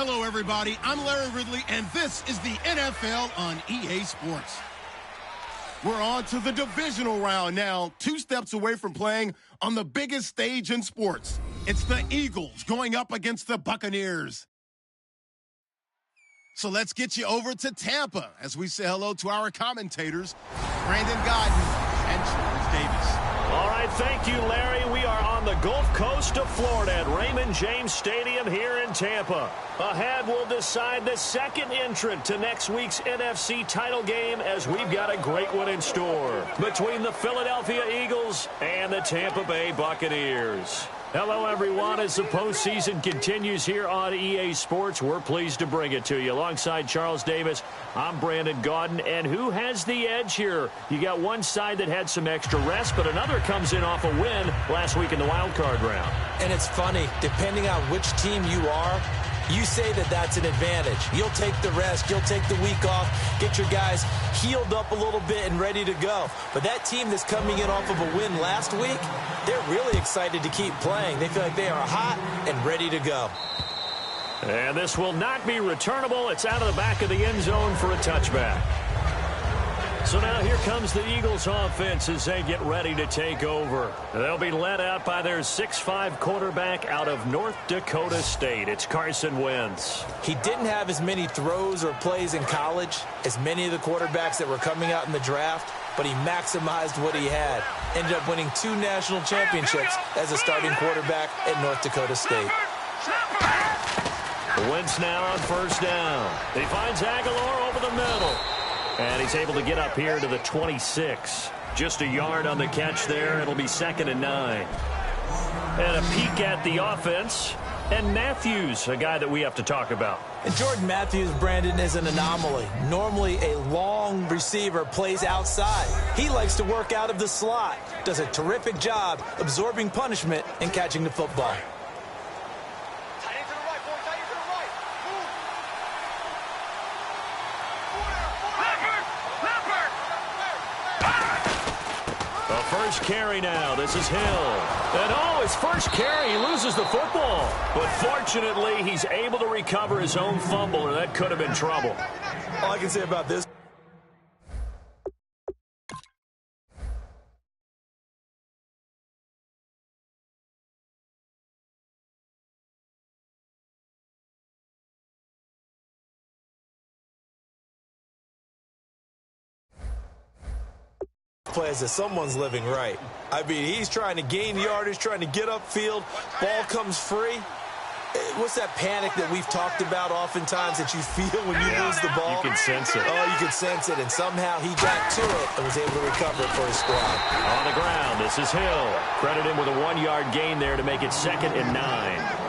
Hello, everybody. I'm Larry Ridley, and this is the NFL on EA Sports. We're on to the divisional round now, 2 steps away from playing on the biggest stage in sports. It's the Eagles going up against the Buccaneers. So let's get you over to Tampa as we say hello to our commentators, Brandon Godden and Charles Davis. All right, thank you, Larry. We are on the Gulf Coast of Florida at Raymond James Stadium here in Tampa. Ahead, we'll decide the second entrant to next week's NFC title game as we've got a great one in store between the Philadelphia Eagles and the Tampa Bay Buccaneers. Hello, everyone. As the postseason continues here on EA Sports, we're pleased to bring it to you. Alongside Charles Davis, I'm Brandon Gaudin. And who has the edge here? You got one side that had some extra rest, but another comes in off a win last week in the wild card round. And it's funny, depending on which team you are, you say that that's an advantage. You'll take the rest. You'll take the week off. Get your guys healed up a little bit and ready to go. But that team that's coming in off of a win last week, they're really excited to keep playing. They feel like they are hot and ready to go. And this will not be returnable. It's out of the back of the end zone for a touchback. So now here comes the Eagles offense as they get ready to take over. They'll be led out by their 6'5" quarterback out of North Dakota State. It's Carson Wentz. He didn't have as many throws or plays in college as many of the quarterbacks that were coming out in the draft, but he maximized what he had. Ended up winning 2 national championships as a starting quarterback at North Dakota State. Wentz now on first down. He finds Aguilar over the middle. And he's able to get up here to the 26. Just a yard on the catch there. It'll be 2nd and 9. And a peek at the offense. And Matthews, a guy that we have to talk about. And Jordan Matthews, Brandon, is an anomaly. Normally a long receiver plays outside. He likes to work out of the slot. Does a terrific job absorbing punishment and catching the football. First carry now. This is Hill. And his first carry, he loses the football. But fortunately, he's able to recover his own fumble, or that could have been trouble. All I can say about this. Plays that someone's living right. I mean, he's trying to gain yardage, trying to get upfield. Ball comes free. What's that panic that we've talked about oftentimes that you feel when you lose the ball? You can sense it. Oh, you can sense it. And somehow he got to it and was able to recover it for his squad. On the ground, this is Hill. Credit him with a 1-yard gain there to make it 2nd and 9.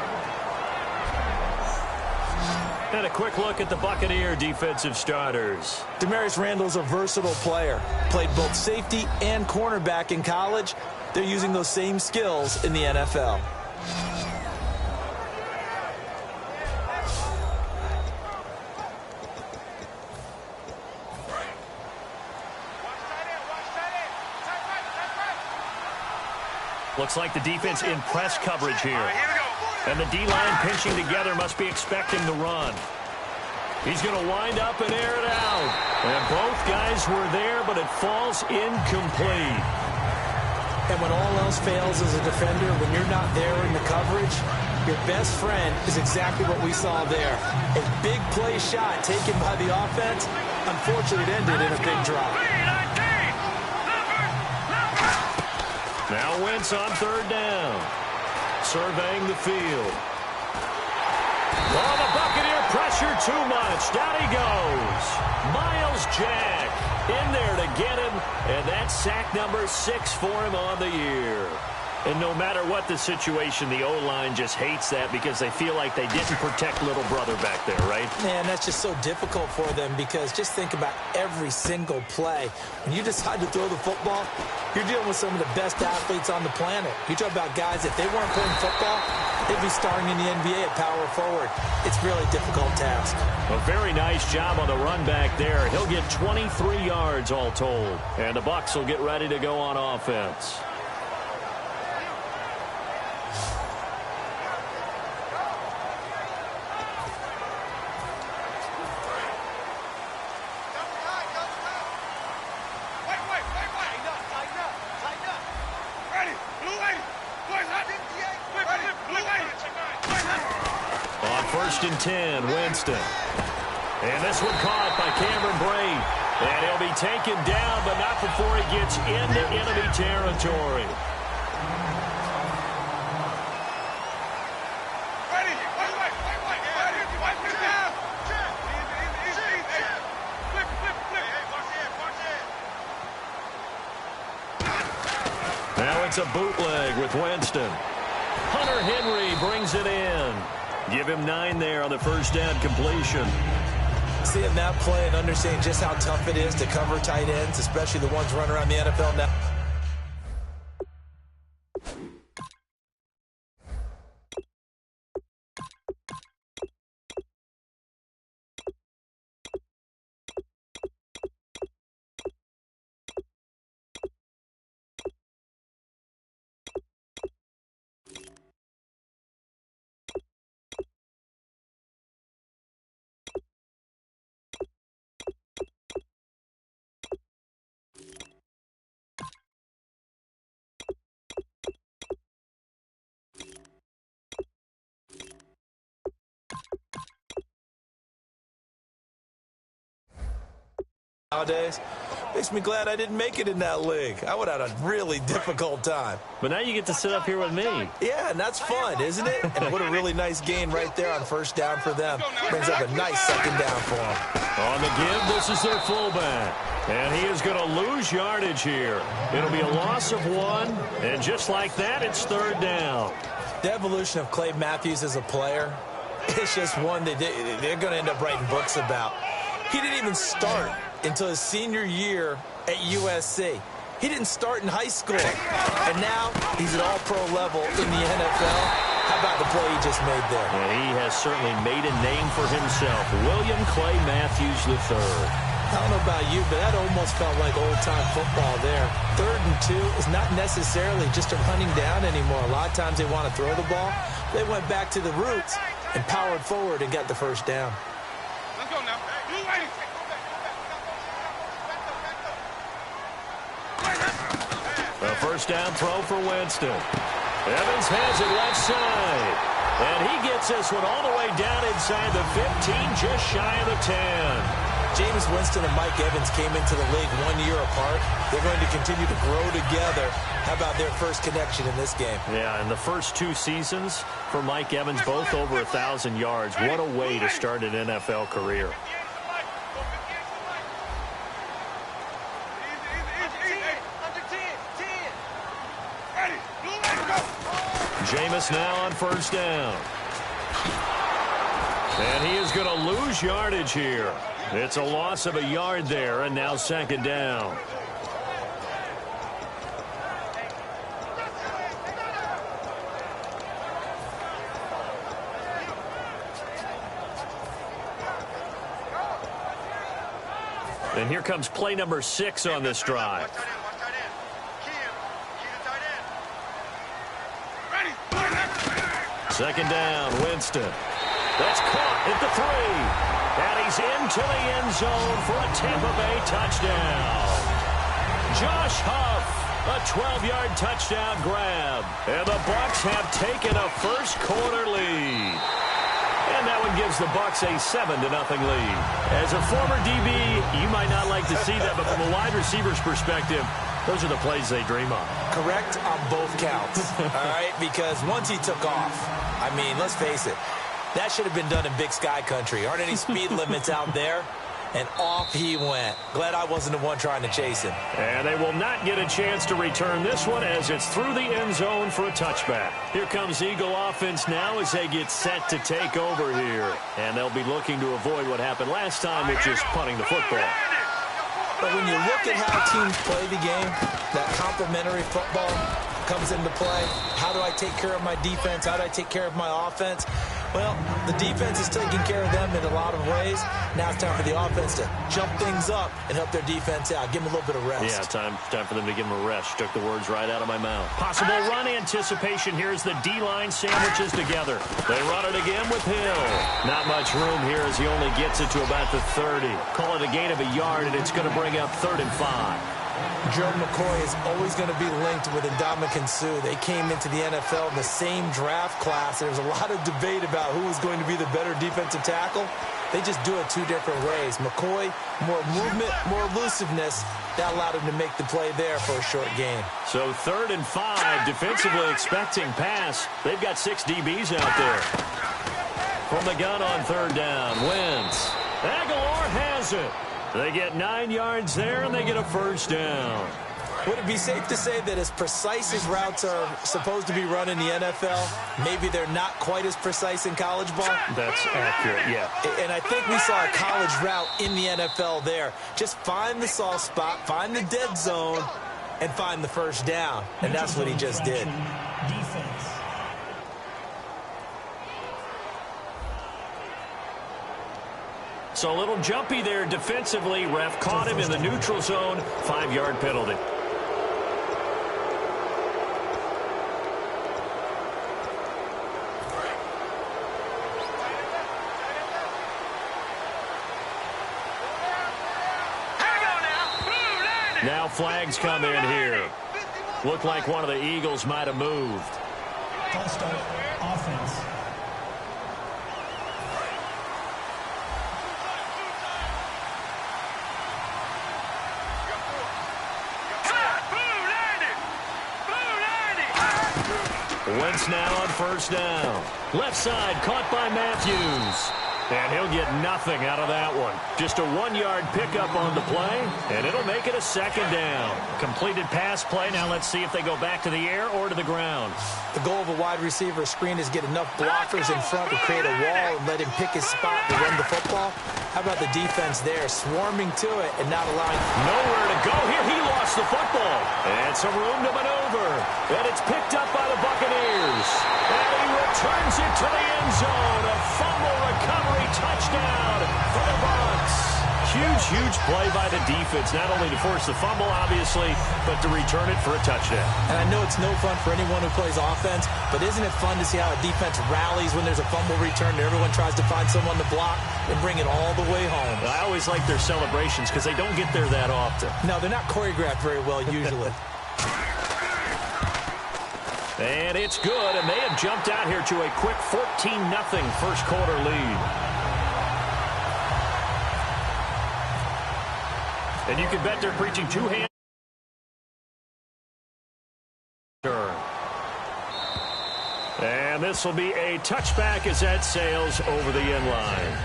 And a quick look at the Buccaneer defensive starters. Demarius Randall's a versatile player. Played both safety and cornerback in college. They're using those same skills in the NFL. Looks like the defense in press coverage here. And the D-line pinching together must be expecting the run. He's going to wind up and air it out. And both guys were there, but it falls incomplete. And when all else fails as a defender, when you're not there in the coverage, your best friend is exactly what we saw there. A big play shot taken by the offense. Unfortunately, it ended in a big drop. Now Wentz on 3rd down. Surveying the field. Oh, the Buccaneer pressure too much. Down he goes. Miles Jack in there to get him. And that's sack number 6 for him on the year. And no matter what the situation, the O-line just hates that because they feel like they didn't protect little brother back there, right? Man, that's just so difficult for them because just think about every single play. When you decide to throw the football, you're dealing with some of the best athletes on the planet. You talk about guys, if they weren't playing football, they'd be starring in the NBA at power forward. It's really a difficult task. A very nice job on the run back there. He'll get 23 yards all told. And the Bucs will get ready to go on offense. 1st and 10, Winston. And this one caught by Cameron Brate. And he'll be taken down, but not before he gets into enemy territory. Now it's a bootleg with Winston. Hunter Henry brings it in. Give him 9 there on the first down completion. Seeing that play and understanding just how tough it is to cover tight ends, especially the ones running around the NFL now. Nowadays, makes me glad I didn't make it in that league. I would have had a really difficult time. But now you get to sit up here with me. Yeah, and that's fun, isn't it? And what a really nice gain right there on first down for them. Brings up a nice second down for them. On the give, this is their fullback. And he is going to lose yardage here. It'll be a loss of 1. And just like that, it's 3rd down. The evolution of Clay Matthews as a player, it's just one that they're going to end up writing books about. He didn't even start until his senior year at USC. He didn't start in high school. And now he's at all-pro level in the NFL. How about the play he just made there? And he has certainly made a name for himself. William Clay Matthews III. I don't know about you, but that almost felt like old-time football there. 3rd and 2 is not necessarily just a running down anymore. A lot of times they want to throw the ball. They went back to the roots and powered forward and got the first down. Let's go now. Blue waiting. A first down throw for Winston. Evans has it left side. And he gets this one all the way down inside the 15, just shy of the 10. Jameis Winston and Mike Evans came into the league 1 year apart. They're going to continue to grow together. How about their first connection in this game? Yeah, in the first 2 seasons for Mike Evans, both over 1,000 yards. What a way to start an NFL career. Jameis now on first down. And he is going to lose yardage here. It's a loss of a yard there, and now 2nd down. And here comes play number 6 on this drive. Second down, Winston. That's caught at the 3. And he's into the end zone for a Tampa Bay touchdown. Josh Huff, a 12-yard touchdown grab. And the Bucs have taken a first-quarter lead. And that one gives the Bucs a 7-0 lead. As a former DB, you might not like to see that, but from a wide receiver's perspective, those are the plays they dream of. Correct on both counts, all right? Because once he took off, I mean, let's face it, that should have been done in Big Sky country. Aren't any speed limits out there? And off he went. Glad I wasn't the one trying to chase him. And they will not get a chance to return this one as it's through the end zone for a touchback. Here comes Eagle offense now as they get set to take over here. And they'll be looking to avoid what happened last time with just punting the football. But when you look at how teams play the game, that complementary football comes into play. How do I take care of my defense? How do I take care of my offense? Well, the defense is taking care of them in a lot of ways. Now it's time for the offense to jump things up and help their defense out. Give them a little bit of rest. Yeah, time for them to give them a rest. Took the words right out of my mouth. Possible run anticipation. Here's the D-line sandwiches together. They run it again with Hill. Not much room here as he only gets it to about the 30. Call it a gain of a yard, and it's going to bring up 3rd and 5. Joe McCoy is always going to be linked with Ndamukong Suh. They came into the NFL in the same draft class. There's a lot of debate about who was going to be the better defensive tackle. They just do it two different ways. McCoy, more movement, more elusiveness. That allowed him to make the play there for a short gain. So 3rd and 5, defensively expecting pass. They've got 6 DBs out there. From the gun on 3rd down, Wentz. Aguilar has it. They get 9 yards there, and they get a 1st down. Would it be safe to say that as precise as routes are supposed to be run in the NFL, maybe they're not quite as precise in college ball? That's accurate, yeah. And I think we saw a college route in the NFL there. Just find the soft spot, find the dead zone, and find the 1st down. And that's what he just did. Defense. So a little jumpy there defensively. Ref caught him in the neutral zone. 5-yard penalty. Now flags come in here. Looked like one of the Eagles might have moved. False start. Offense. Wentz now on 1st down. Left side caught by Matthews. And he'll get nothing out of that one. Just a 1-yard pickup on the play, and it'll make it a 2nd down. Completed pass play. Now let's see if they go back to the air or to the ground. The goal of a wide receiver screen is get enough blockers in front to create a wall and let him pick his spot to run the football. How about the defense there, swarming to it and not allowing... Nowhere to go here. He lost the football. And some room to maneuver. And it's picked up by the Buccaneers. And he returns it to the end zone. A fumble recovery touchdown for the Bucs. Huge play by the defense, not only to force the fumble, obviously, but to return it for a touchdown. And I know it's no fun for anyone who plays offense, but isn't it fun to see how a defense rallies when there's a fumble return and everyone tries to find someone to block and bring it all the way home? I always like their celebrations because they don't get there that often. No, they're not choreographed very well usually. And it's good, and they have jumped out here to a quick 14-0 first quarter lead. And you can bet they're preaching two-hand. And this will be a touchback as that sails over the end line.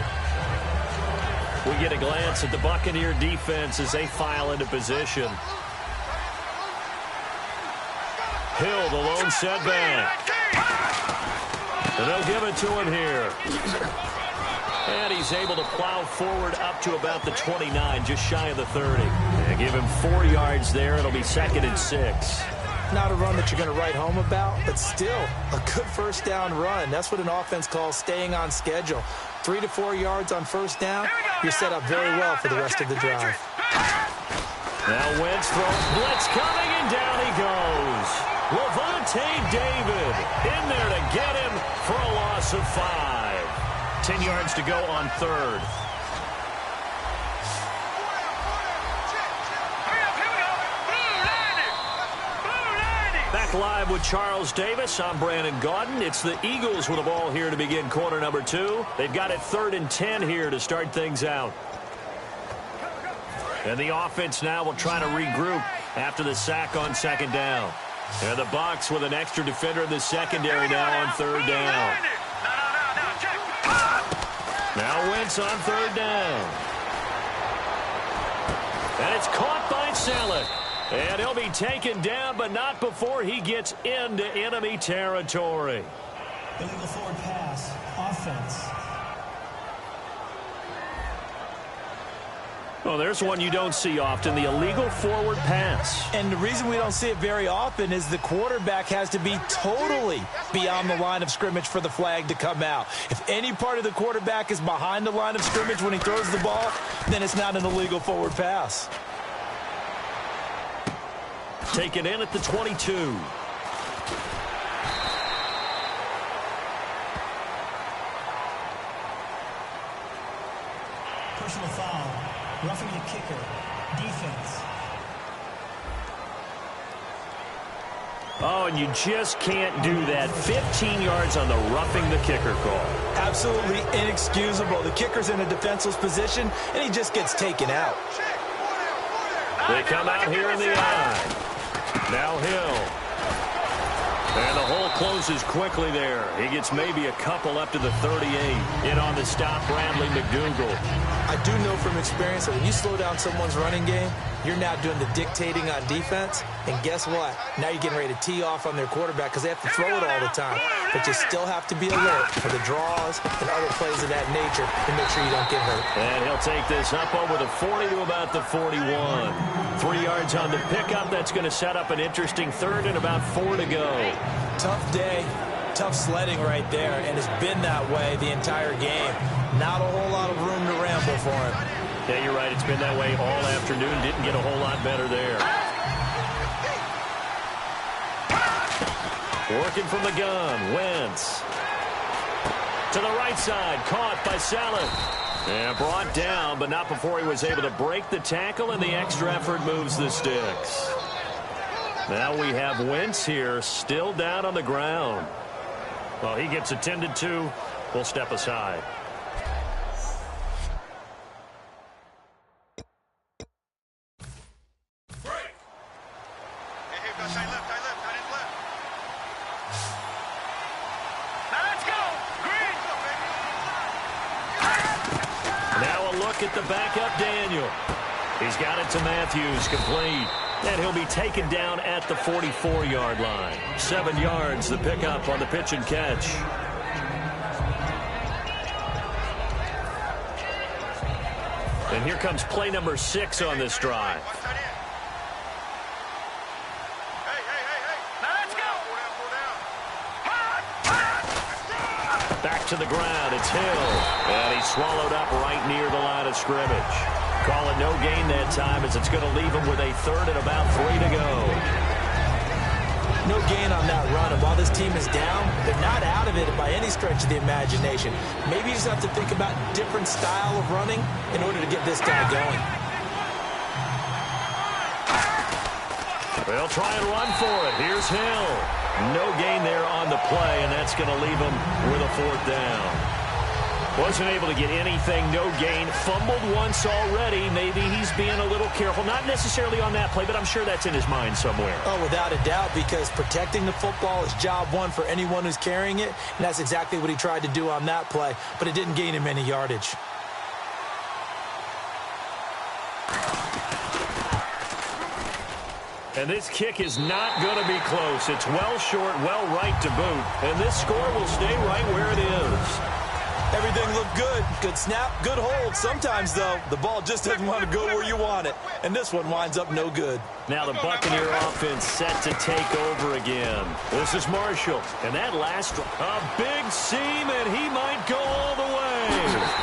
We get a glance at the Buccaneer defense as they file into position. Hill, the lone setback. And they'll give it to him here. And he's able to plow forward up to about the 29, just shy of the 30. And give him 4 yards there. It'll be 2nd and 6. Not a run that you're going to write home about, but still a good 1st down run. That's what an offense calls staying on schedule. 3 to 4 yards on 1st down, you're set up very well for the rest of the drive. Now Wentz throws, blitz coming, and down he goes. Levante David in there to get him for a loss of 5. 10 yards to go on 3rd. Back live with Charles Davis. I'm Brandon Gaudin. It's the Eagles with the ball here to begin quarter number 2. They've got it 3rd and 10 here to start things out. And the offense now will try to regroup after the sack on 2nd down. And the Bucs with an extra defender in the secondary now on 3rd down. Now Wentz on 3rd down. And it's caught by Selleck. And he'll be taken down, but not before he gets into enemy territory. Illegal forward pass. Offense. Well, there's one you don't see often, the illegal forward pass. And the reason we don't see it very often is the quarterback has to be totally beyond the line of scrimmage for the flag to come out. If any part of the quarterback is behind the line of scrimmage when he throws the ball, then it's not an illegal forward pass. Taken in at the 22. Personal foul. Roughing the kicker. Defense. Oh, and you just can't do that. 15 yards on the roughing the kicker call. Absolutely inexcusable. The kicker's in a defenseless position, and he just gets taken out. They come out here in the eye. Now Hill. And the hole closes quickly there. He gets maybe a couple up to the 38. In on the stop, Bradley McDougal. I do know from experience that when you slow down someone's running game, you're now doing the dictating on defense. And guess what? Now you're getting ready to tee off on their quarterback because they have to throw it all the time. But you still have to be alert for the draws and other plays of that nature to make sure you don't get hurt. And he'll take this up over the 40 to about the 41. 3 yards on the pickup. That's going to set up an interesting third and about 4 to go. Tough day, tough sledding right there, and it's been that way the entire game. Not a whole lot of room to ramble for him. Yeah, you're right. It's been that way all afternoon. Didn't get a whole lot better there. Working from the gun. Wentz. To the right side. Caught by Saleh. And brought down, but not before he was able to break the tackle, and the extra effort moves the sticks. Now we have Wentz here, still down on the ground. Well, he gets attended to. We'll step aside. At the backup, Daniel. He's got it to Matthews, complete. And he'll be taken down at the 44-yard line. 7 yards, the pickup on the pitch and catch. And here comes play number 6 on this drive. Back to the ground, it's Hill. And he's swallowed up right near the line of scrimmage. Call it no gain that time as it's going to leave him with a third and about 3 to go. No gain on that run, and while this team is down, they're not out of it by any stretch of the imagination. Maybe you just have to think about different style of running in order to get this guy going. They'll try and run for it. Here's Hill. No gain there on the play, and that's going to leave him with a 4th down. Wasn't able to get anything, no gain. Fumbled once already. Maybe he's being a little careful. Not necessarily on that play, but I'm sure that's in his mind somewhere. Oh, without a doubt, because protecting the football is job one for anyone who's carrying it, and that's exactly what he tried to do on that play, but it didn't gain him any yardage. And this kick is not going to be close. It's well short, well right to boot. And this score will stay right where it is. Everything looked good. Good snap, good hold. Sometimes, though, the ball just doesn't want to go where you want it. And this one winds up no good. Now the Buccaneer offense set to take over again. This is Marshall. And that last a big seam, and he might go all the way.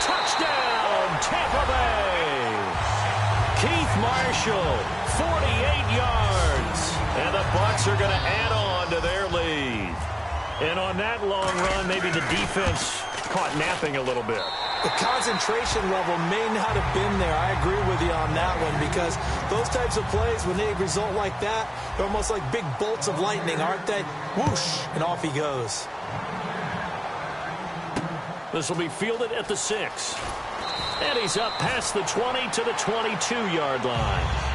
Touchdown, Tampa Bay. Keith Marshall, 48 yards. And the Bucs are going to add on to their lead. And on that long run, maybe the defense caught napping a little bit. The concentration level may not have been there. I agree with you on that one, because those types of plays, when they result like that, they're almost like big bolts of lightning, aren't they? Whoosh, and off he goes. This will be fielded at the 6. And he's up past the 20 to the 22-yard line.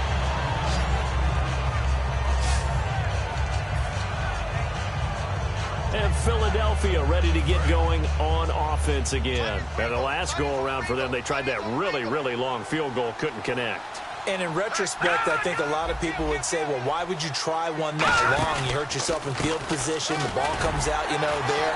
And Philadelphia ready to get going on offense again. And the last go-around for them, they tried that really, really long field goal, couldn't connect. And in retrospect, I think a lot of people would say, well, why would you try one that long? You hurt yourself in field position. The ball comes out, there.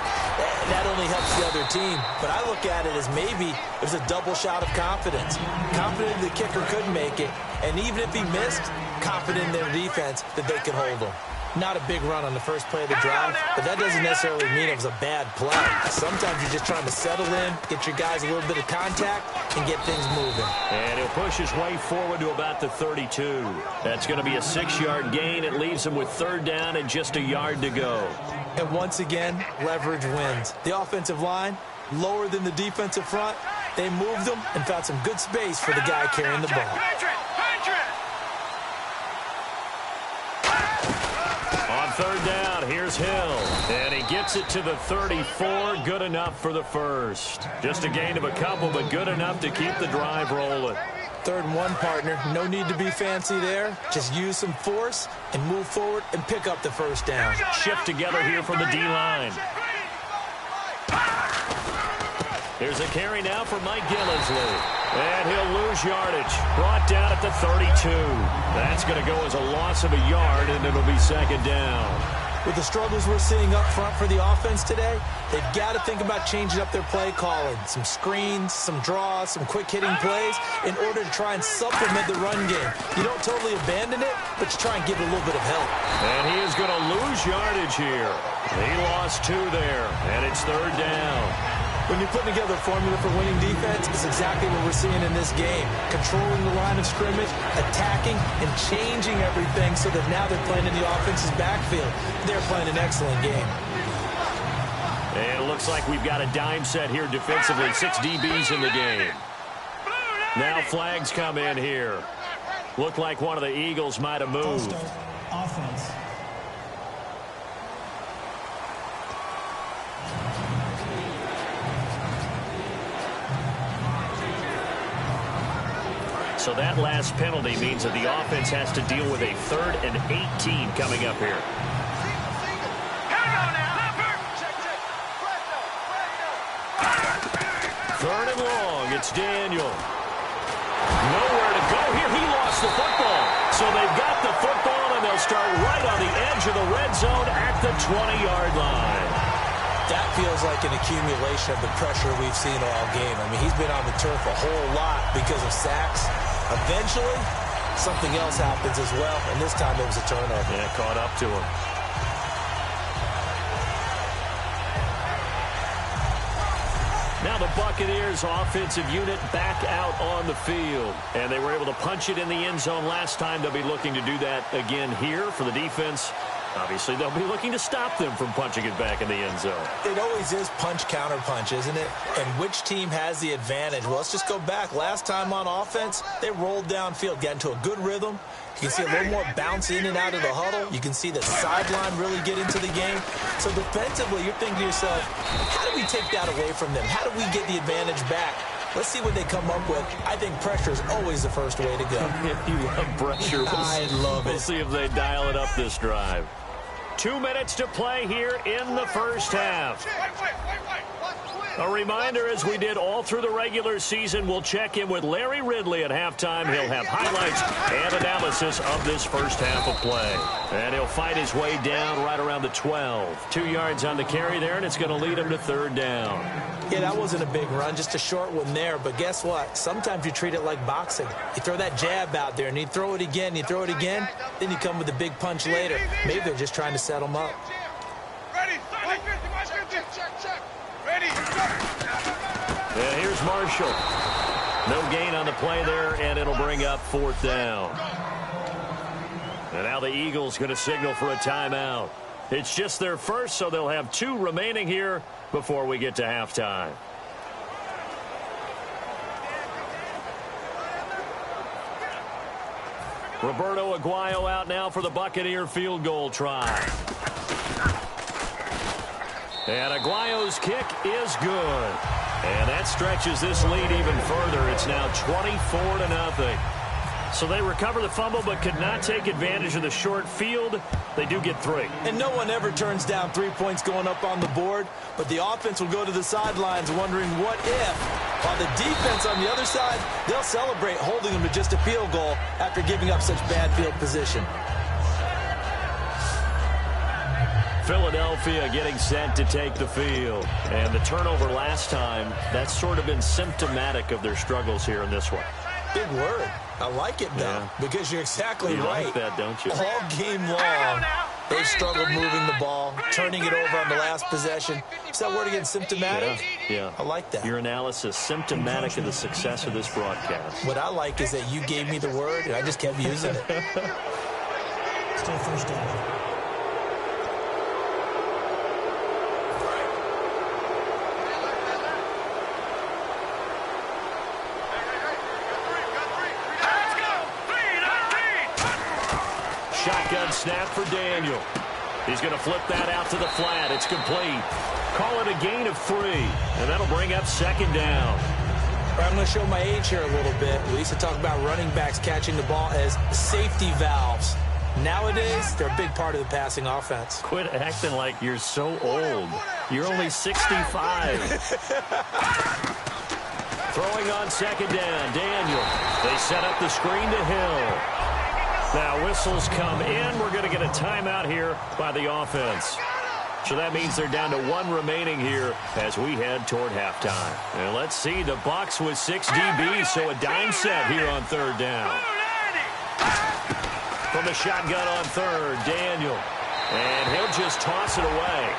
That only helps the other team. But I look at it as maybe it was a double shot of confidence. Confident the kicker could make it. And even if he missed, confident in their defense that they could hold him. Not a big run on the first play of the drive, but that doesn't necessarily mean it was a bad play. Sometimes you're just trying to settle in, get your guys a little bit of contact, and get things moving. And he'll push his way forward to about the 32. That's going to be a 6-yard gain. It leaves him with 3rd down and just a yard to go. And once again, leverage wins. The offensive line, lower than the defensive front. They moved them and found some good space for the guy carrying the ball. On 3rd down, Hill, and he gets it to the 34. Good enough for the first. Just a gain of a couple, but good enough to keep the drive rolling. 3rd and 1, partner. No need to be fancy there. Just use some force and move forward and pick up the first down. Shift together here from the D-line. Here's a carry now for Mike Gillisley. And he'll lose yardage. Brought down at the 32. That's going to go as a loss of a yard, and it'll be 2nd down. With the struggles we're seeing up front for the offense today, they've got to think about changing up their play calling. Some screens, some draws, some quick-hitting plays in order to try and supplement the run game. You don't totally abandon it, but you try and give it a little bit of help. And he is going to lose yardage here. He lost 2 there, and it's 3rd down. When you're putting together a formula for winning defense, it's exactly what we're seeing in this game. Controlling the line of scrimmage, attacking, and changing everything so that now they're playing in the offense's backfield. They're playing an excellent game. And it looks like we've got a dime set here defensively. 6 DBs in the game. Now flags come in here. Looked like one of the Eagles might have moved. Offense. So that last penalty means that the offense has to deal with a 3rd and 18 coming up here. 3rd and long. It's Daniel. Nowhere to go here. He lost the football. So they've got the football, and they'll start right on the edge of the red zone at the 20-yard line. That feels like an accumulation of the pressure we've seen all game. I mean, he's been on the turf a whole lot because of sacks. Eventually, something else happens as well, and this time it was a turnover. Yeah, caught up to him. Now the Buccaneers offensive unit back out on the field. And they were able to punch it in the end zone last time. They'll be looking to do that again here for the defense. Obviously, they'll be looking to stop them from punching it back in the end zone. It always is punch-counter-punch, isn't it? And which team has the advantage? Well, let's just go back. Last time on offense, they rolled downfield, got into a good rhythm. You can see a little more bounce in and out of the huddle. You can see the sideline really get into the game. So defensively, you're thinking to yourself, how do we take that away from them? How do we get the advantage back? Let's see what they come up with. I think pressure is always the first way to go. You love pressure. I love it. We'll see if they dial it up this drive. 2 minutes to play here in the first half. A reminder, as we did all through the regular season, we'll check in with Larry Ridley at halftime. He'll have highlights and analysis of this first half of play. And he'll fight his way down right around the 12. 2 yards on the carry there, and it's going to lead him to 3rd down. Yeah, that wasn't a big run, just a short one there. But guess what? Sometimes you treat it like boxing. You throw that jab out there, and you throw it again, then you come with a big punch later. Maybe they're just trying to set him up. Ready. Ready. And here's Marshall. No gain on the play there, and it'll bring up 4th down. And now the Eagles going to signal for a timeout. It's just their first, so they'll have 2 remaining here before we get to halftime. Roberto Aguayo out now for the Buccaneer field goal try. And Aguayo's kick is good. And that stretches this lead even further. It's now 24-0. So they recover the fumble but could not take advantage of the short field. They do get 3. And no one ever turns down 3 points going up on the board, but the offense will go to the sidelines wondering what if. While the defense on the other side, they'll celebrate holding them to just a field goal after giving up such bad field position. Philadelphia getting set to take the field. And the turnover last time, that's sort of been symptomatic of their struggles here in this one. Big word. I like it, though, because you're exactly right. You like that, don't you? All game long, they've struggled moving the ball, turning it over on the last possession. Is that word again, symptomatic? Yeah. I like that. Your analysis, symptomatic of the success of this broadcast. What I like is that you gave me the word, and I just kept using it. Still first down. Shotgun snap for Daniel. He's going to flip that out to the flat. It's complete. Call it a gain of 3, and that'll bring up second down. I'm going to show my age here a little bit. We used to talk about running backs catching the ball as safety valves. Nowadays, they're a big part of the passing offense. Quit acting like you're so old. You're only 65. Throwing on second down, Daniel. They set up the screen to Hill. Now whistles come in. We're going to get a timeout here by the offense. So that means they're down to 1 remaining here as we head toward halftime. And let's see, the Bucs with 6 DBs, so a dime set here on third down. From the shotgun on third, Daniel. And he'll just toss it away.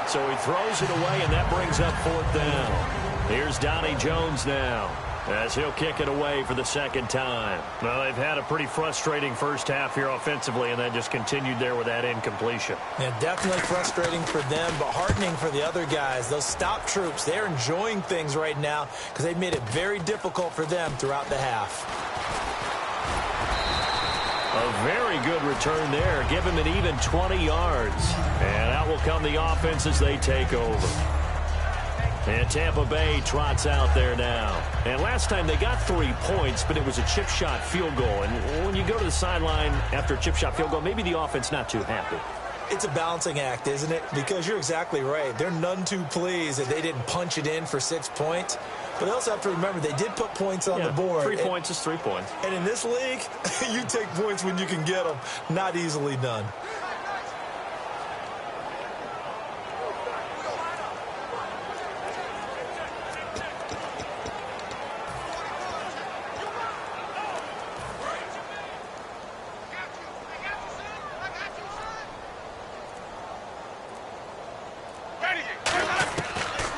So he throws it away, and that brings up fourth down. Here's Donnie Jones now, as he'll kick it away for the second time. Well, they've had a pretty frustrating first half here offensively, and that just continued there with that incompletion. Yeah, definitely frustrating for them, but heartening for the other guys. Those stop troops, they're enjoying things right now because they've made it very difficult for them throughout the half. A very good return there. Give him an even 20 yards. And out will come the offense as they take over. And Tampa Bay trots out there now. And last time they got 3 points, but it was a chip shot field goal. And when you go to the sideline after a chip shot field goal, maybe the offense not too happy. It's a balancing act, isn't it? Because you're exactly right. They're none too pleased that they didn't punch it in for 6 points. But they also have to remember they did put points on the board. 3 points is 3 points. And in this league, you take points when you can get them. Not easily done.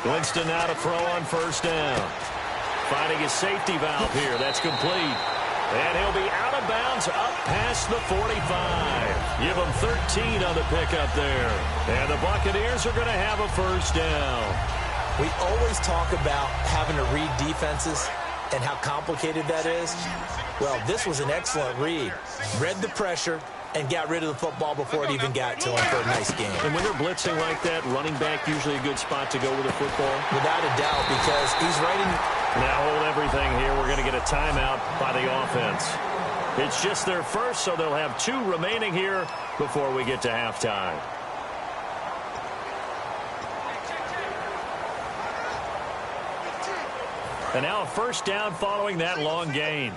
Winston now to throw on first down. Finding his safety valve here. That's complete. And he'll be out of bounds up past the 45. Give him 13 on the pickup there. And the Buccaneers are going to have a first down. We always talk about having to read defenses and how complicated that is. Well, this was an excellent read. Read the pressure and got rid of the football before it even got to him for a nice game. And when they're blitzing like that, running back usually a good spot to go with a football? Without a doubt, because he's right in. Now hold everything here. We're going to get a timeout by the offense. It's just their first, so they'll have 2 remaining here before we get to halftime. And now a first down following that long gain.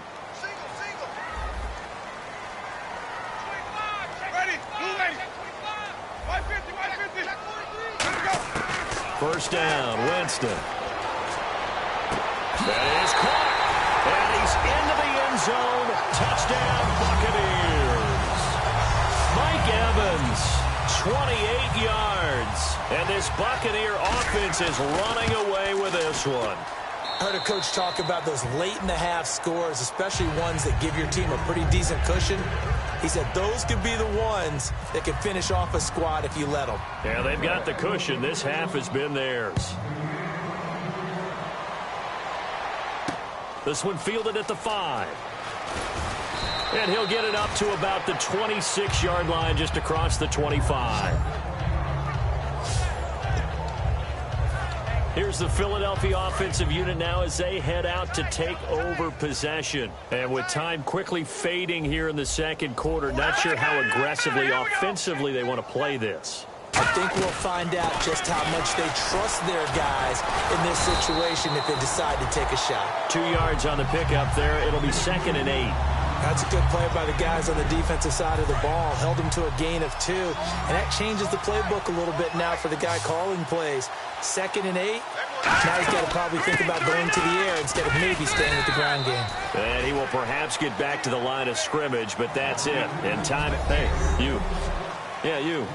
First down, Winston. That is caught. And he's into the end zone. Touchdown, Buccaneers. Mike Evans, 28 yards. And this Buccaneer offense is running away with this one. I heard a coach talk about those late-in-the-half scores, especially ones that give your team a pretty decent cushion. He said those could be the ones that can finish off a squad if you let them. Yeah, they've got the cushion. This half has been theirs. This one fielded at the 5. And he'll get it up to about the 26-yard line just across the 25. Here's the Philadelphia offensive unit now as they head out to take over possession. And with time quickly fading here in the second quarter, not sure how aggressively, offensively they want to play this. I think we'll find out just how much they trust their guys in this situation if they decide to take a shot. 2 yards on the pickup there. It'll be 2nd and 8. That's a good play by the guys on the defensive side of the ball. Held them to a gain of 2. And that changes the playbook a little bit now for the guy calling plays. 2nd and 8. Now he's got to probably think about going to the air instead of maybe staying with the ground game. And he will perhaps get back to the line of scrimmage, but that's it. In time, hey, you. Yeah, you.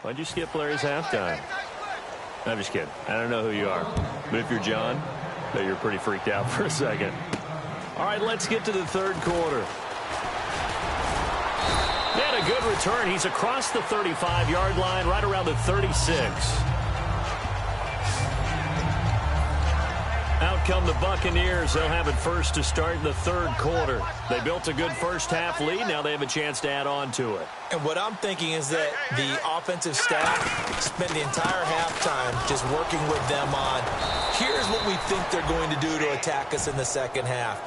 Why'd you skip Larry's halftime? I'm just kidding. I don't know who you are. But if you're John, you're pretty freaked out for a second. All right, let's get to the third quarter. And a good return. He's across the 35-yard line, right around the 36. Out come the Buccaneers. They'll have it first to start the third quarter. They built a good first-half lead. Now they have a chance to add on to it. And what I'm thinking is that the offensive staff spend the entire halftime just working with them on, here's what we think they're going to do to attack us in the second half.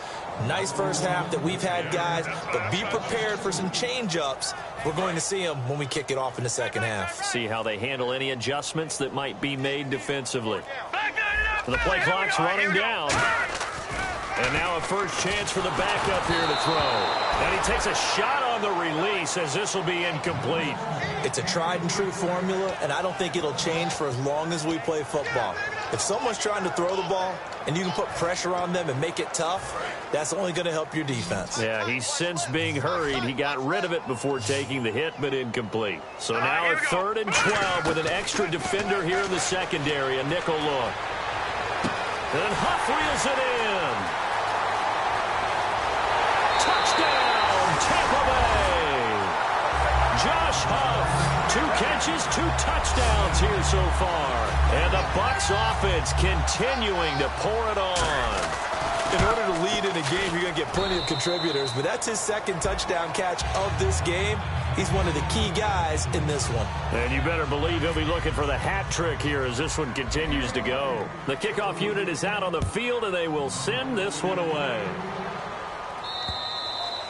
Nice first half that we've had, guys, but be prepared for some change-ups. We're going to see them when we kick it off in the second half. See how they handle any adjustments that might be made defensively. The play clock's running down. And now a first chance for the backup here to throw. And he takes a shot on the release as this will be incomplete. It's a tried-and-true formula, and I don't think it'll change for as long as we play football. If someone's trying to throw the ball and you can put pressure on them and make it tough, that's only going to help your defense. Yeah, he's since being hurried. He got rid of it before taking the hit, but incomplete. So now a 3rd and 12 with an extra defender here in the secondary, a nickel look. And Huff reels it in. Touchdown, Tampa Bay. Josh Huff, 2 catches, 2 touchdowns here so far. And the Bucs offense continuing to pour it on. In order to lead in a game, you're going to get plenty of contributors, but that's his 2nd touchdown catch of this game. He's one of the key guys in this one. And you better believe he'll be looking for the hat trick here as this one continues to go. The kickoff unit is out on the field, and they will send this one away.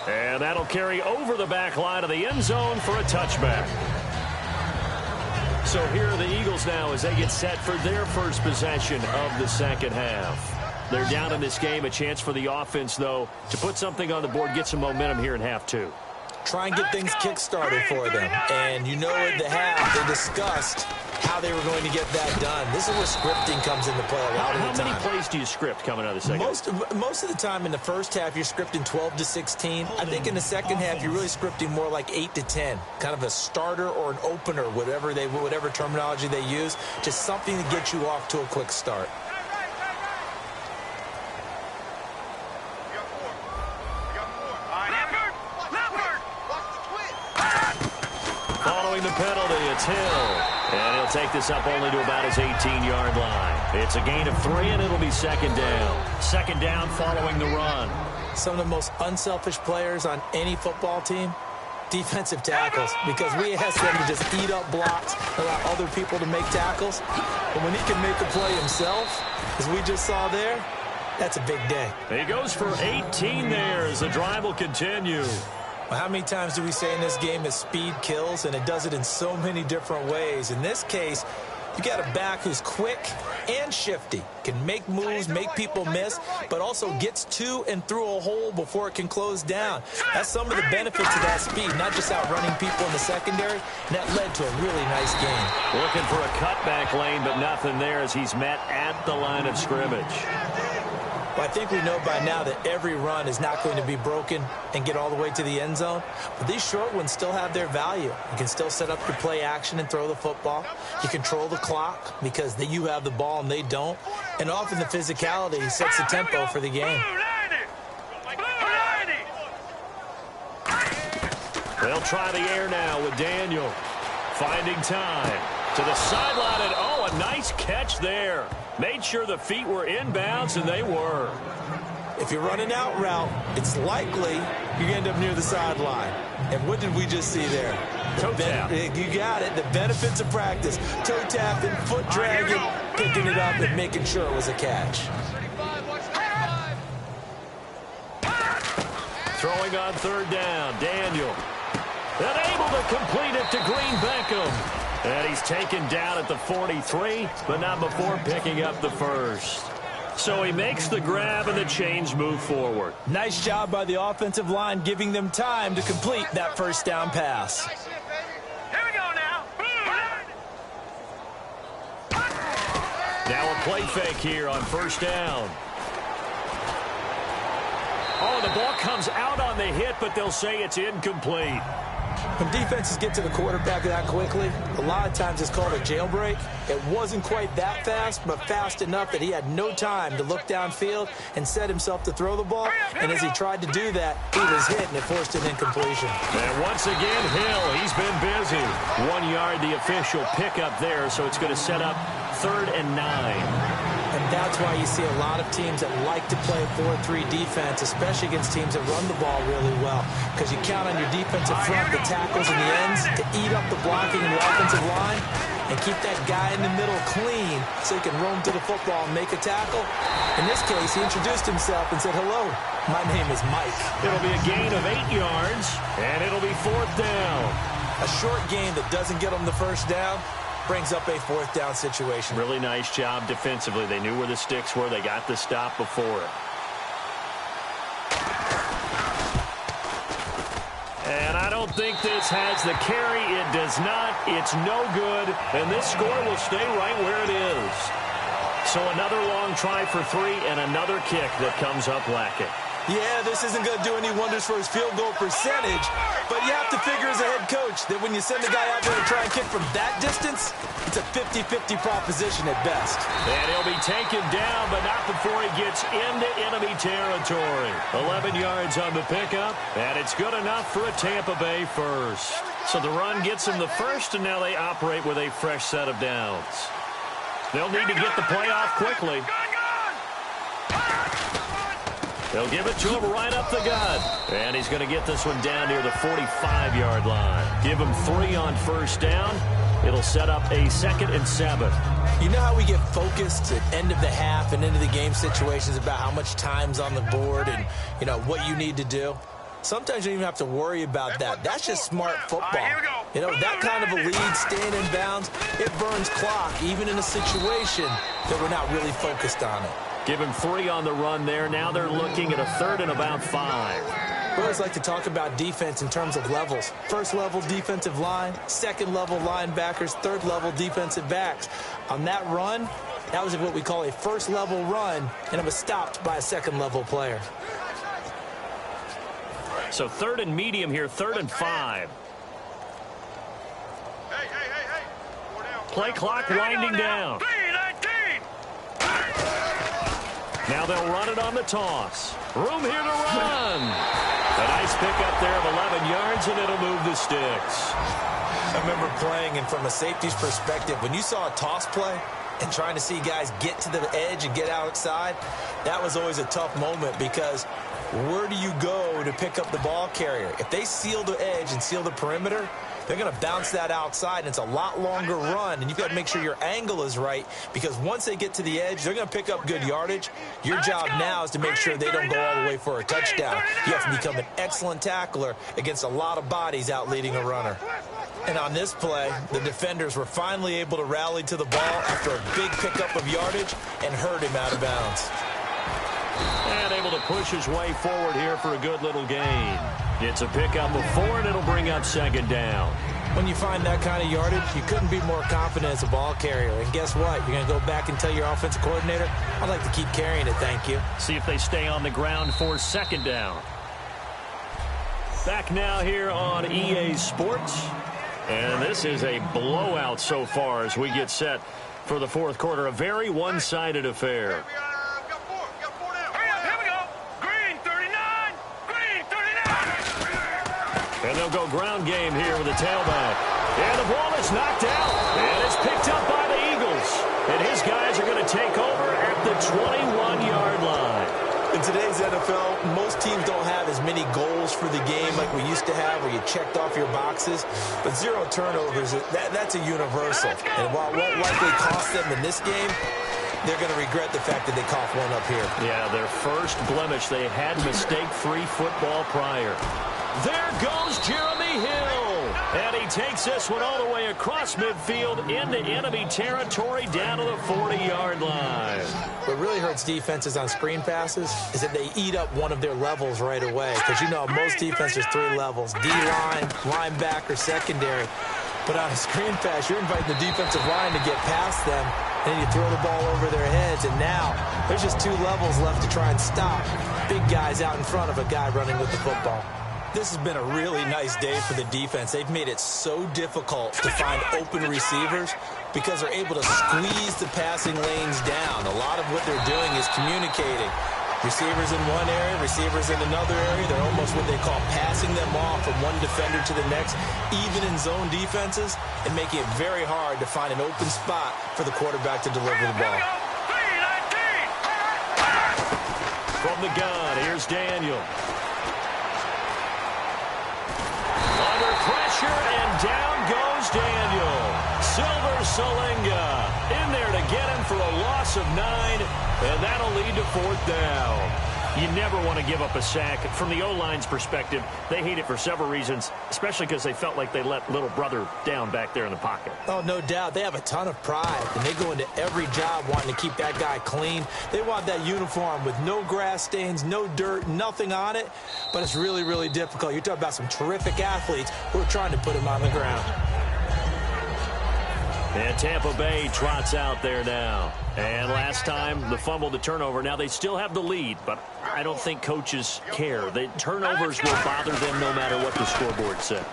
And that'll carry over the back line of the end zone for a touchback. So here are the Eagles now as they get set for their first possession of the second half. They're down in this game. A chance for the offense, though, to put something on the board, get some momentum here in half 2. Try and get things kick-started for them. And you know at the half, they discussed how they were going to get that done. This is where scripting comes into play a lot of the time. How many plays do you script coming out of the second half? Most of the time in the first half, you're scripting 12 to 16. I think in the second half, you're really scripting more like 8 to 10. Kind of a starter or an opener, whatever terminology they use. Just something to get you off to a quick start. Following the penalty, it's Hill. And he'll take this up only to about his 18-yard line. It's a gain of 3, and it'll be 2nd down. 2nd down following the run. Some of the most unselfish players on any football team, defensive tackles, because we ask them to just eat up blocks, allow other people to make tackles. But when he can make a play himself, as we just saw there, that's a big day. He goes for 18 there as the drive will continue. Well, how many times do we say in this game that speed kills, and it does it in so many different ways? In this case, you got a back who's quick and shifty, can make moves, make people miss, but also gets to and through a hole before it can close down. That's some of the benefits of that speed, not just outrunning people in the secondary, and that led to a really nice game. Looking for a cutback lane, but nothing there as he's met at the line of scrimmage. Well, I think we know by now that every run is not going to be broken and get all the way to the end zone. But these short ones still have their value. You can still set up your play action and throw the football. You control the clock because you have the ball and they don't. And often the physicality sets the tempo for the game. They'll try the air now with Daniel. Finding time to the sideline. And, oh, a nice catch there. Made sure the feet were inbounds, and they were. If you're running out route, it's likely you end up near the sideline. And what did we just see there? Toe tap. You got it. The benefits of practice. Toe tapping, foot dragging, picking it up, and making sure it was a catch. Throwing on 3rd down, Daniel. And able to complete it to Green Beckham. And he's taken down at the 43, but not before picking up the first. So he makes the grab and the chains move forward. Nice job by the offensive line giving them time to complete that first down pass. Here we go now. Now a play fake here on 1st down. Oh, the ball comes out on the hit, but they'll say it's incomplete. When defenses get to the quarterback that quickly, a lot of times it's called a jailbreak. It wasn't quite that fast, but fast enough that he had no time to look downfield and set himself to throw the ball. And as he tried to do that, he was hit, and it forced an incompletion. And once again, Hill, he's been busy. 1 yard, the official pickup there, so it's going to set up 3rd and 9. And that's why you see a lot of teams that like to play 4-3 defense, especially against teams that run the ball really well, because you count on your defensive front, the tackles and the ends, to eat up the blocking in the offensive line and keep that guy in the middle clean so he can roam to the football and make a tackle. In this case, he introduced himself and said, "Hello, my name is Mike." It'll be a gain of 8 yards, and it'll be 4th down. A short gain that doesn't get him the first down brings up a 4th down situation. Really nice job defensively. They knew where the sticks were. They got the stop before it. And I don't think this has the carry. It does not. It's no good. And this score will stay right where it is. So another long try for 3 and another kick that comes up lacking. Yeah, this isn't going to do any wonders for his field goal percentage, but you have to figure as a head coach that when you send a guy out there to try and kick from that distance, it's a 50-50 proposition at best. And he'll be taken down, but not before he gets into enemy territory. 11 yards on the pickup, and it's good enough for a Tampa Bay first. So the run gets them the first, and now they operate with a fresh set of downs. They'll need to get the play off quickly. They'll give it to him right up the gut. And he's going to get this one down near the 45-yard line. Give him 3 on first down. It'll set up a 2nd and 7. You know how we get focused at end of the half and into the game situations about how much time's on the board and, you know, what you need to do? Sometimes you don't even have to worry about that. That's just smart football. You know, that kind of a lead, staying in bounds, it burns clock, even in a situation that we're not really focused on it. Give him 3 on the run there. Now they're looking at a 3rd and about 5. We always like to talk about defense in terms of levels. 1st level defensive line, 2nd level linebackers, 3rd level defensive backs. On that run, that was what we call a 1st level run, and it was stopped by a 2nd level player. So 3rd and medium here, 3rd and 5. Play clock winding down. Now they'll run it on the toss. Room here to run. A nice pickup there of 11 yards, and it'll move the sticks. I remember playing, and from a safety's perspective, when you saw a toss play and trying to see guys get to the edge and get outside, that was always a tough moment because where do you go to pick up the ball carrier? If they seal the edge and seal the perimeter, they're going to bounce that outside, and it's a lot longer run, and you've got to make sure your angle is right because once they get to the edge, they're going to pick up good yardage. Your job now is to make sure they don't go all the way for a touchdown. You have to become an excellent tackler against a lot of bodies out leading a runner. And on this play, the defenders were finally able to rally to the ball after a big pickup of yardage and hurt him out of bounds. And able to push his way forward here for a good little gain. It's a pickup of 4, and it'll bring up 2nd down. When you find that kind of yardage, you couldn't be more confident as a ball carrier. And guess what? You're going to go back and tell your offensive coordinator, I'd like to keep carrying it, thank you. See if they stay on the ground for 2nd down. Back now here on EA Sports. And this is a blowout so far as we get set for the 4th quarter. A very one-sided affair. And they'll go ground game here with the tailback. And the ball is knocked out. And it's picked up by the Eagles. And his guys are going to take over at the 21-yard line. In today's NFL, most teams don't have as many goals for the game like we used to have where you checked off your boxes. But 0 turnovers, that's a universal. And while it won't likely cost them in this game, they're going to regret the fact that they coughed one up here. Yeah, their first blemish. They had mistake-free football prior. There goes Jeremy Hill. And he takes this one all the way across midfield into enemy territory down to the 40-yard line. What really hurts defenses on screen passes is that they eat up one of their levels right away. Because you know most defenses 3 levels, D-line, linebacker, secondary. But on a screen pass, you're inviting the defensive line to get past them, and then you throw the ball over their heads. And now there's just 2 levels left to try and stop big guys out in front of a guy running with the football. This has been a really nice day for the defense. They've made it so difficult to find open receivers because they're able to squeeze the passing lanes down. A lot of what they're doing is communicating. Receivers in one area, receivers in another area. They're almost what they call passing them off from one defender to the next, even in zone defenses, and making it very hard to find an open spot for the quarterback to deliver the ball. From the gun, here's Daniel. Under pressure, and down goes Daniel. Silver Salinga in there to get him for a loss of 9, and that'll lead to 4th down. You never want to give up a sack. From the O-line's perspective, they hate it for several reasons, especially because they felt like they let little brother down back there in the pocket. Oh, no doubt. They have a ton of pride, and they go into every job wanting to keep that guy clean. They want that uniform with no grass stains, no dirt, nothing on it, but it's really, really difficult. You're talking about some terrific athletes who are trying to put him on the ground. And Tampa Bay trots out there now. And last time, the fumble, the turnover. Now they still have the lead, but I don't think coaches care. The turnovers will bother them no matter what the scoreboard says.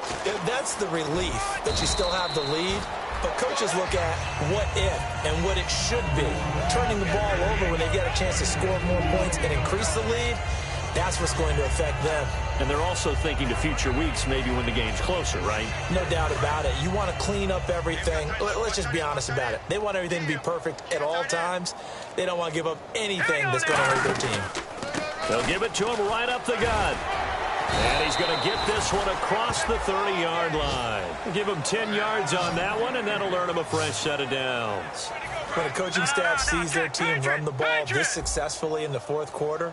That's the relief that you still have the lead. But coaches look at what if and what it should be. Turning the ball over when they get a chance to score more points and increase the lead, that's what's going to affect them. And they're also thinking to future weeks, maybe when the game's closer, right? No doubt about it. You want to clean up everything. Let's just be honest about it. They want everything to be perfect at all times. They don't want to give up anything that's going to hurt their team. They'll give it to him right up the gut. And he's going to get this one across the 30-yard line. Give him 10 yards on that one, and that'll earn him a fresh set of downs. When a coaching staff sees their team run the ball this successfully in the fourth quarter,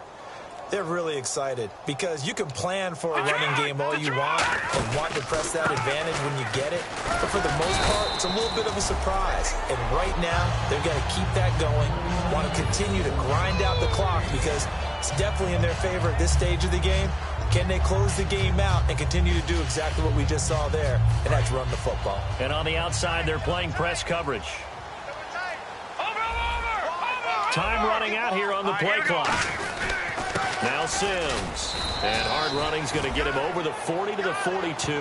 they're really excited because you can plan for a running game all you want and want to press that advantage when you get it. But for the most part, it's a little bit of a surprise. And right now, they've got to keep that going, want to continue to grind out the clock because it's definitely in their favor at this stage of the game. Can they close the game out and continue to do exactly what we just saw there, and that's run the football? And on the outside, they're playing press coverage. Time running out here on the play clock. Now Sims, and hard running's going to get him over the 40 to the 42.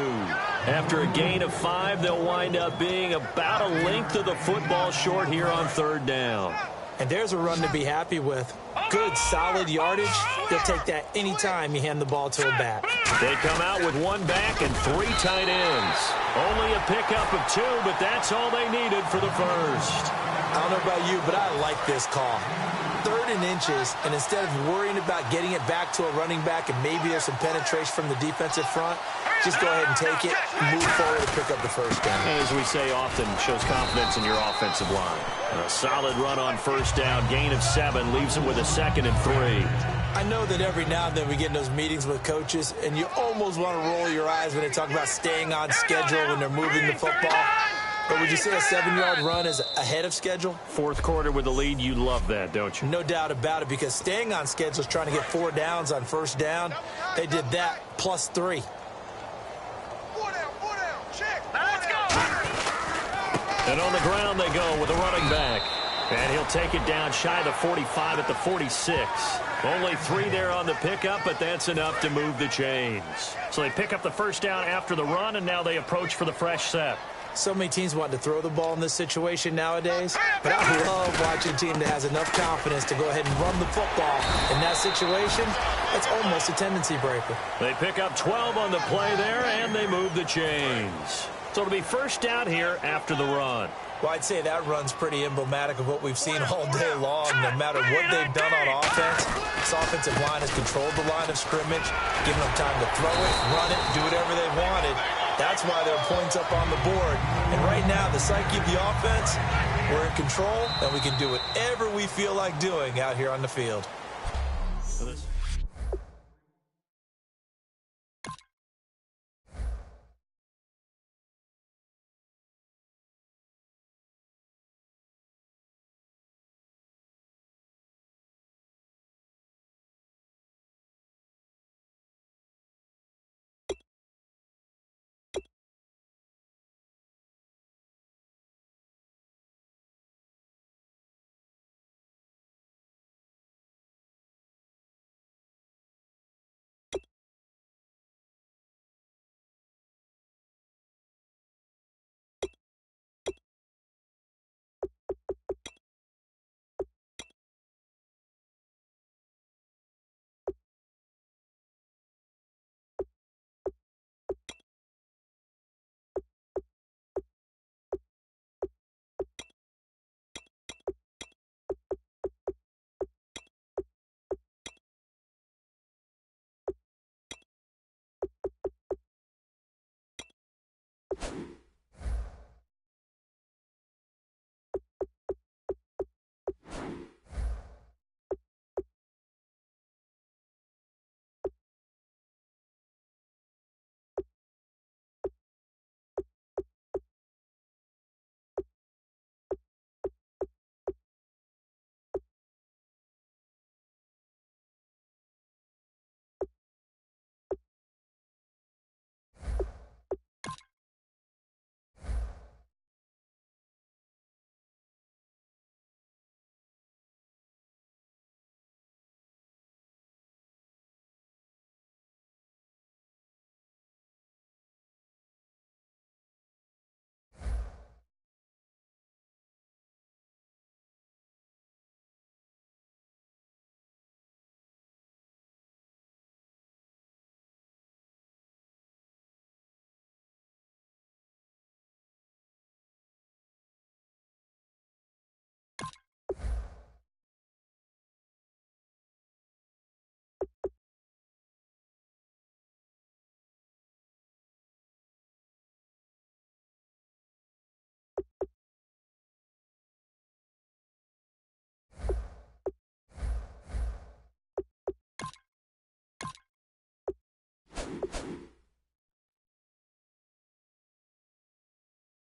After a gain of 5, they'll wind up being about a length of the football short here on 3rd down. And there's a run to be happy with. Good, solid yardage. They'll take that anytime you hand the ball to a back. They come out with 1 back and 3 tight ends. Only a pickup of 2, but that's all they needed for the first. I don't know about you, but I like this call. 3rd and inches, and instead of worrying about getting it back to a running back and maybe there's some penetration from the defensive front, just go ahead and take it, move forward, and pick up the first down. And as we say often, shows confidence in your offensive line. And a solid run on 1st down, gain of 7, leaves them with a 2nd and 3. I know that every now and then we get in those meetings with coaches, and you almost want to roll your eyes when they talk about staying on schedule when they're moving the football. But would you say a 7-yard run is ahead of schedule? Fourth quarter with the lead, you love that, don't you? No doubt about it, because staying on schedule is trying to get 4 downs on 1st down. They did that plus 3. 4 down, check. Let's go. And on the ground they go with a running back. And he'll take it down shy of the 45 at the 46. Only 3 there on the pickup, but that's enough to move the chains. So they pick up the 1st down after the run, and now they approach for the fresh set. So many teams want to throw the ball in this situation nowadays, but I love watching a team that has enough confidence to go ahead and run the football. In that situation, it's almost a tendency breaker. They pick up 12 on the play there, and they move the chains. So it'll be 1st down here after the run. Well, I'd say that run's pretty emblematic of what we've seen all day long. No matter what they've done on offense, this offensive line has controlled the line of scrimmage, given them time to throw it, run it, do whatever they wanted. That's why there are points up on the board. And right now, the psyche of the offense, we're in control, and we can do whatever we feel like doing out here on the field. So this